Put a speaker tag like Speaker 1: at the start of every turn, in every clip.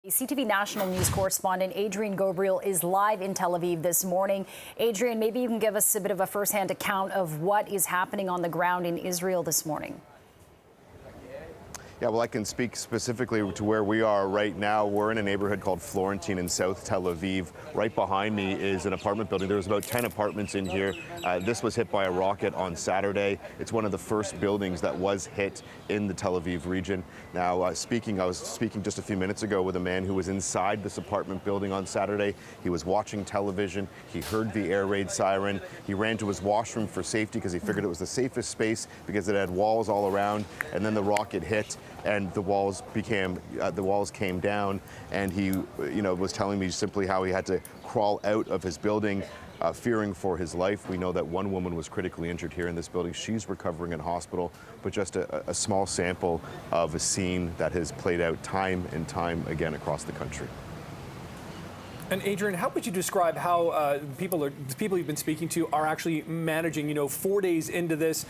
Speaker 1: CTV National News correspondent Adrian Gabriel is live in Tel Aviv this morning. Adrian, maybe you can give us a bit of a firsthand account of what is happening on the ground in Israel this morning.
Speaker 2: Yeah, well, I can speak specifically to where we are right now. We're in a neighborhood called Florentine in South Tel Aviv. Right behind me is an apartment building. There's about 10 apartments in here. This was hit by a rocket on Saturday. It's one of the first buildings that was hit in the Tel Aviv region. Now, I was speaking just a few minutes ago with a man who was inside this apartment building on Saturday. He was watching television. He heard the air raid siren. He ran to his washroom for safety because he figured it was the safest space because it had walls all around. And then the rocket hit, and the walls came down, and he was telling me simply how he had to crawl out of his building, fearing for his life. We know that one woman was critically injured here in this building. She's recovering in hospital, but just a small sample of a scene that has played out time and time again across the country.
Speaker 3: And Adrian, how would you describe how the people you've been speaking to are actually managing, 4 days into this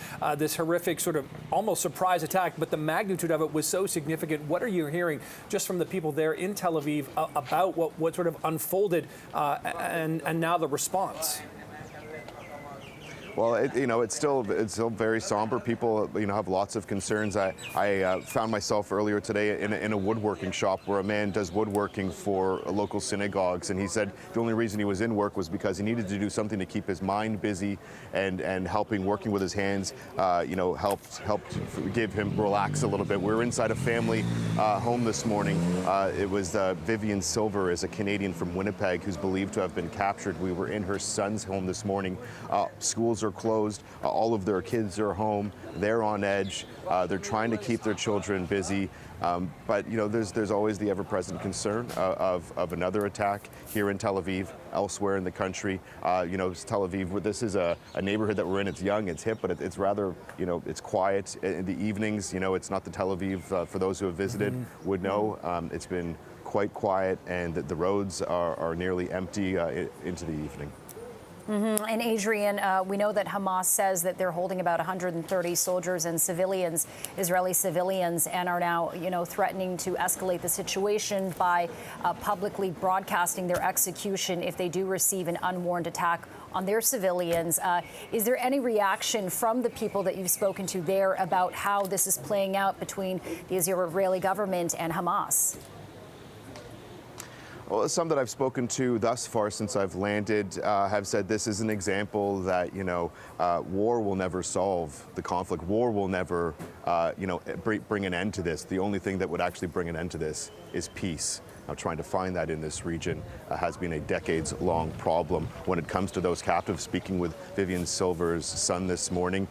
Speaker 3: horrific sort of almost surprise attack, but the magnitude of it was so significant. What are you hearing just from the people there in Tel Aviv about what sort of unfolded and now the response?
Speaker 2: Well, it's still very somber. People, have lots of concerns. I found myself earlier today in a woodworking shop where a man does woodworking for local synagogues, and he said the only reason he was in work was because he needed to do something to keep his mind busy, and working with his hands, helped give him relax a little bit. We were inside a family home this morning. It was Vivian Silver, is a Canadian from Winnipeg who's believed to have been captured. We were in her son's home this morning. Schools are closed. All of their kids are home. They're on edge. They're trying to keep their children busy. But there's always the ever-present concern of another attack here in Tel Aviv, elsewhere in the country. Tel Aviv, this is a neighborhood that we're in. It's young, it's hip, but it's rather, it's quiet in the evenings. It's not the Tel Aviv, for those who have visited, would know. It's been quite quiet, and the roads are nearly empty into the evening.
Speaker 1: And Adrian, we know that Hamas says that they're holding about 130 soldiers and civilians, Israeli civilians, and are now, threatening to escalate the situation by publicly broadcasting their execution if they do receive an unwarned attack on their civilians. Is there any reaction from the people that you've spoken to there about how this is playing out between the Israeli government and Hamas?
Speaker 2: Well, some that I've spoken to thus far since I've landed have said this is an example that, war will never solve the conflict. War will never, bring an end to this. The only thing that would actually bring an end to this is peace. Now, trying to find that in this region has been a decades-long problem. When it comes to those captives, speaking with Vivian Silver's son this morning,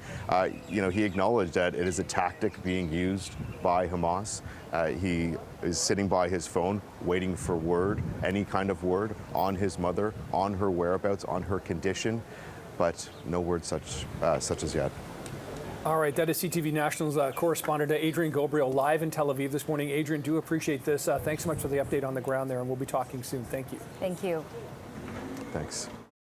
Speaker 2: he acknowledged that it is a tactic being used by Hamas. He is sitting by his phone, waiting for word, any kind of word, on his mother, on her whereabouts, on her condition, but no word such as yet.
Speaker 3: All right, that is CTV National's correspondent Adrian Gabriel live in Tel Aviv this morning. Adrian, do appreciate this. Thanks so much for the update on the ground there, and we'll be talking soon. Thank you.
Speaker 1: Thank you.
Speaker 2: Thanks.